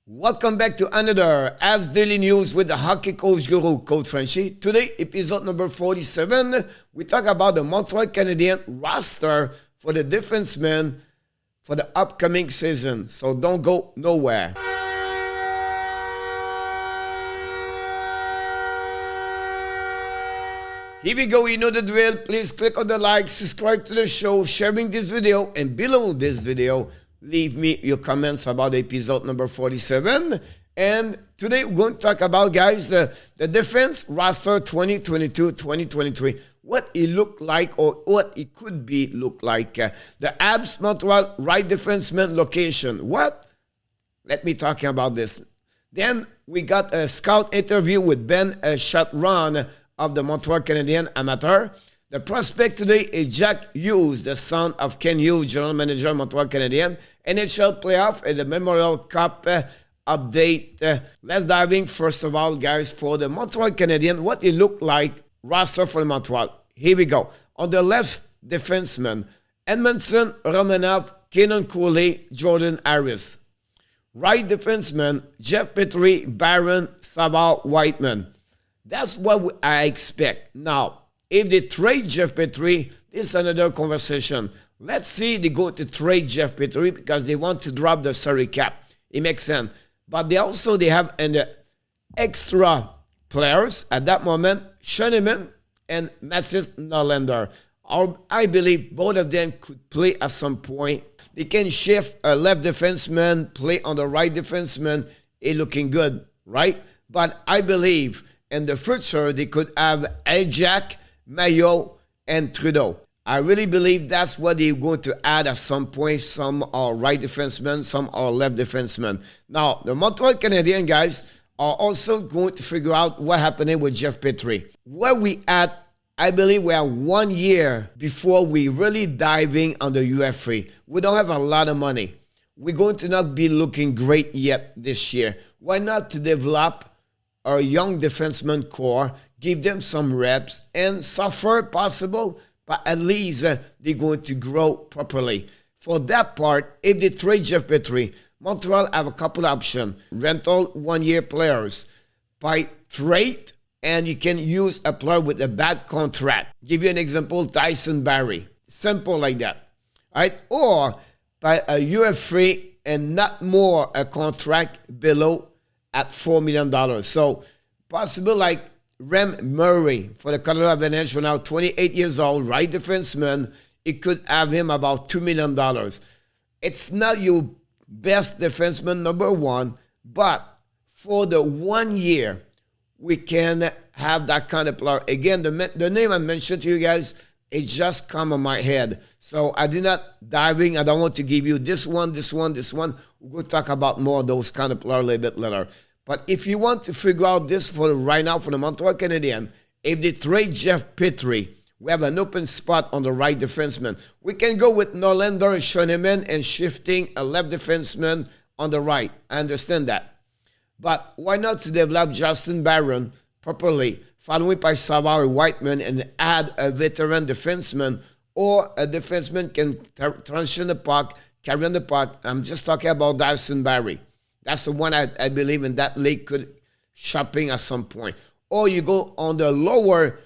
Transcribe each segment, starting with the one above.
Welcome back to another Habs Daily News with the hockey coach guru, Coach Frenchy. Today, episode number 47, we talk about the Montreal Canadiens roster for the defensemen for the upcoming season. So don't go nowhere. Here we go, you know the drill. Please click on the like, subscribe to the show, sharing this video, and below this video, leave me your comments about episode number 47. And today we're going to talk about, guys, the defense roster 2022-2023. What it looked like or what it could be look like. The Habs Montreal right defenseman location. What? Let me talk about this. Then we got a scout interview with SHUTRON of the Montreal Canadiens amateur. The prospect today is Jack Hughes, the son of Ken Hughes, general manager of Montreal Canadiens. NHL playoff and the Memorial Cup update. Let's dive in first of all, guys, for the Montreal Canadiens, what it looked like roster for Montreal. Here we go. On the left defenseman, Edmondson, Romanov, Kenan Cooley, Jordan Harris. Right defenseman, Jeff Petry, Barron, Savard, Whiteman. That's what I expect. Now, if they trade Jeff Petry, this is another conversation. Let's see they go to trade Jeff Petry because they want to drop the salary cap. It makes sense. But they have an extra players at that moment, Schoenemann and Mathis Norlander. I believe both of them could play at some point. They can shift a left defenseman, play on the right defenseman. It's looking good, right? But I believe in the future they could have Ajak, Maillot, and Trudeau. I really believe that's what they're going to add at some point. Some are right defensemen, some are left defensemen. Now, the Montreal Canadiens, guys, are also going to figure out what happening with Jeff Petry. Where we at, I believe we are 1 year before we really diving on the UFA. We don't have a lot of money. We're going to not be looking great yet this year. Why not to develop our young defenseman core, give them some reps, and suffer possible, but at least they're going to grow properly. For that part, if they trade Jeff Petry, Montreal have a couple options. Rental 1 year players. By trade, and you can use a player with a bad contract. Give you an example, Tyson Barrie. Simple like that. All right? Or by a UFA and not more a contract below at $4 million. So possible like Rem Murray for the Colorado Avalanche, now 28 years old, right defenseman. It could have him about $2 million. It's not your best defenseman, number one, but for the 1 year, we can have that kind of player. Again, the name I mentioned to you guys, it just come on my head. So I did not dive in. I don't want to give you this one. We'll talk about more of those kind of players a little bit later. But if you want to figure out this for right now for the Montreal Canadiens, if they trade Jeff Petry, we have an open spot on the right defenseman. We can go with Norlander, Schoenemann, and shifting a left defenseman on the right. I understand that. But why not to develop Justin Barron properly, following by Savard Whiteman, and add a veteran defenseman or a defenseman can transition the puck, carry on the puck. I'm just talking about Dyson Barrie. That's the one I believe in that league could shopping at some point. Or you go on the lower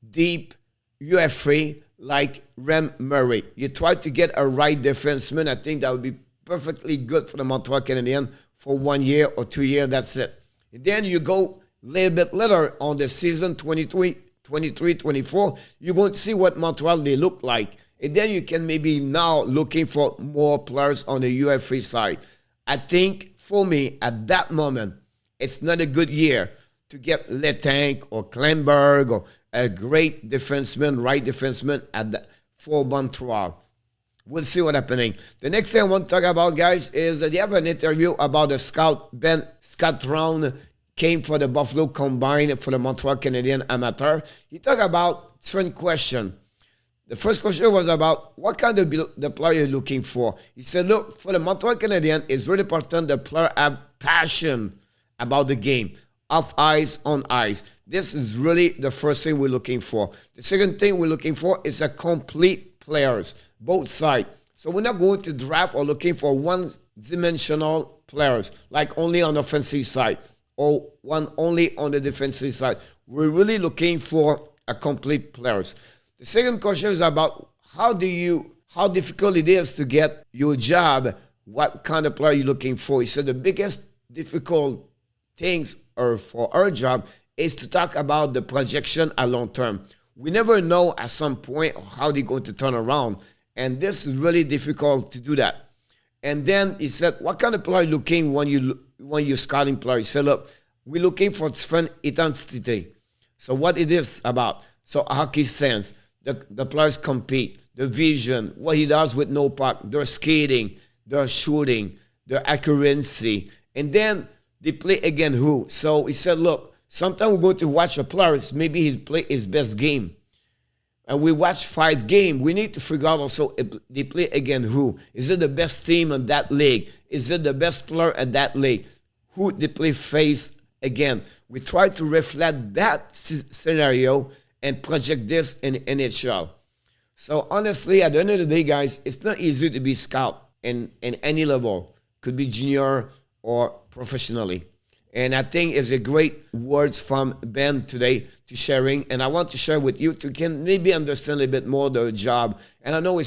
deep UFA like Rem Murray. You try to get a right defenseman. I think that would be perfectly good for the Montreal Canadiens for 1 year or 2 years. That's it. And then you go a little bit later on the season 23-24. You're going to see what Montreal they look like. And then you can maybe now looking for more players on the UFA side. I think for me, at that moment, it's not a good year to get Letang or Kleinberg or a great defenseman, right defenseman for Montreal. We'll see what's happening. The next thing I want to talk about, guys, is they have an interview about the scout, SCHRADER, came for the Buffalo Combine for the Montreal Canadiens amateur. He talked about certain questions. The first question was about what kind of the player you're looking for. He said, look, for the Montreal Canadiens, it's really important the player have passion about the game, off ice, on ice. This is really the first thing we're looking for. The second thing we're looking for is a complete players, both sides. So we're not going to draft or looking for one-dimensional players, like only on the offensive side or one only on the defensive side. We're really looking for a complete players. The second question is about how difficult it is to get your job, what kind of player you're looking for. He said the biggest difficult things or for our job is to talk about the projection at long term. We never know at some point how they're going to turn around. And this is really difficult to do that. And then he said, what kind of player are you looking when you're scouting player? He said, look, we're looking for different intensity. So what it is about. So hockey sense, the players compete, the vision, what he does with no puck, their skating, their shooting, their accuracy. And then they play again who? So he said, look, sometimes we're going to watch a player, maybe he play his best game. And we watch 5 games. We need to figure out also if they play again who? Is it the best team in that league? Is it the best player at that league? Who they play face again? We try to reflect that scenario and project this in NHL. So honestly, at the end of the day, guys, it's not easy to be scout in any level. Could be junior or professionally. And I think it's a great words from Ben today to sharing. And I want to share with you to can maybe understand a little bit more the job. And I know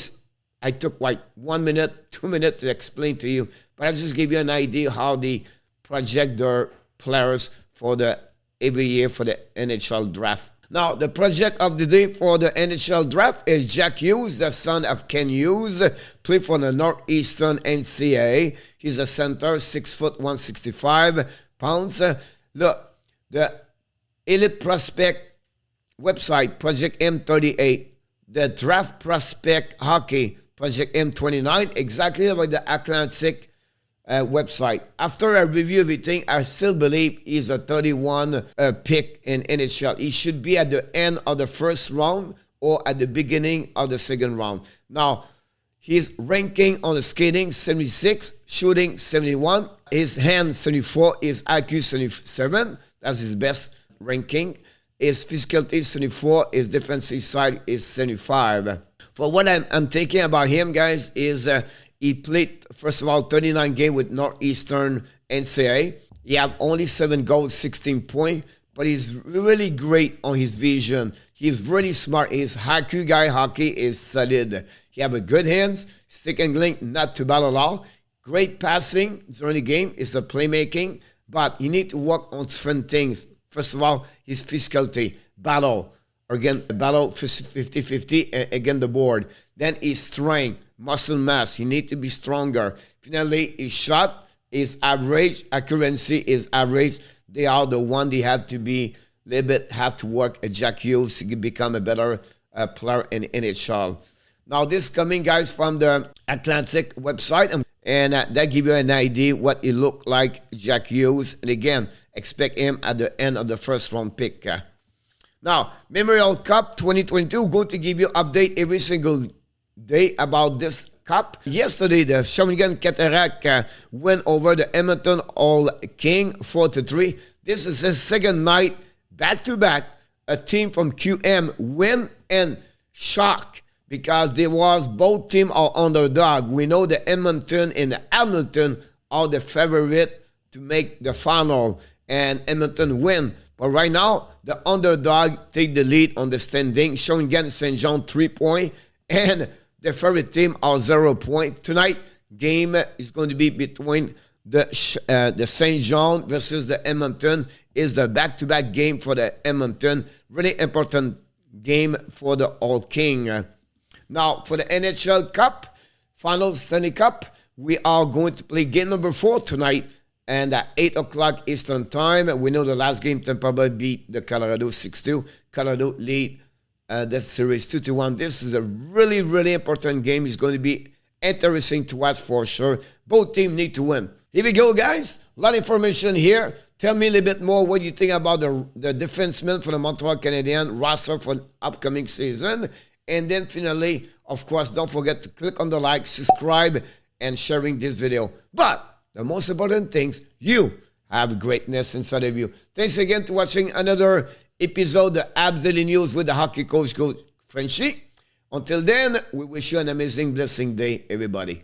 I took like 1 minute, 2 minutes to explain to you, but I just give you an idea how they project their players for every year for the NHL draft. Now, the project of the day for the NHL draft is Jack Hughes, the son of Ken Hughes, played for the Northeastern NCAA. He's a center, 6 foot, 165 pounds. Look, the Elite Prospect website, Project M38, the Draft Prospect Hockey, Project M29, exactly like the Atlantic website. After I review everything, I still believe he's a 31 pick in NHL. He should be at the end of the first round or at the beginning of the second round. Now, his ranking on the skating, 76, shooting, 71. His hand, 74. His IQ, 77. That's his best ranking. His physicality, 74. His defensive side is 75. For what I'm thinking about him, guys, is he played, first of all, 39 games with Northeastern NCAA. He have only 7 goals, 16 points, but he's really great on his vision. He's really smart. His IQ guy hockey is solid. He have a good hands, stick and link, not too bad at all. Great passing during the game. It's the playmaking, but you need to work on different things. First of all, his physicality, battle. Again, battle 50-50, again the board. Then his strength, muscle mass. He need to be stronger. Finally, his shot is average. Accuracy is average. They are the one they have to be, little bit have to work at Jack Hughes to become a better player in NHL. Now, this coming, guys, from the Atlantic website, and that give you an idea what it looked like, Jack Hughes. And again, expect him at the end of the first round pick. Now, Montreal Cup 2022, we're going to give you update every single day about this cup. Yesterday, the Shawinigan Cataract went over the Edmonton All King 4-3. This is his second night back-to-back. A team from QM win and shock because there was both teams are underdog. We know the Edmonton and the Hamilton are the favorite to make the final, and Edmonton win. But right now, the underdog take the lead on the standing. Shawinigan St. John 3 points, and the favorite team are 0 points. Tonight, game is going to be between the St. John versus the Edmonton. Is the back-to-back game for the Edmonton. Really important game for the All King. Now, for the NHL Cup Finals, Stanley Cup, we are going to play game number 4 tonight, and at 8 o'clock Eastern Time. We know the last game, Tampa Bay beat the Colorado 6-2. Colorado lead the series 2-1. This is a really, really important game. It's going to be interesting to watch for sure. Both teams need to win. Here we go, guys. A lot of information here. Tell me a little bit more what you think about the defenseman for the Montreal Canadiens roster for the upcoming season. And then finally, of course, don't forget to click on the like, subscribe, and sharing this video. But the most important things, you have greatness inside of you. Thanks again to watching another episode of the HABS Daily News with the hockey coach, Coach Frenchy. Until then, we wish you an amazing, blessing day, everybody.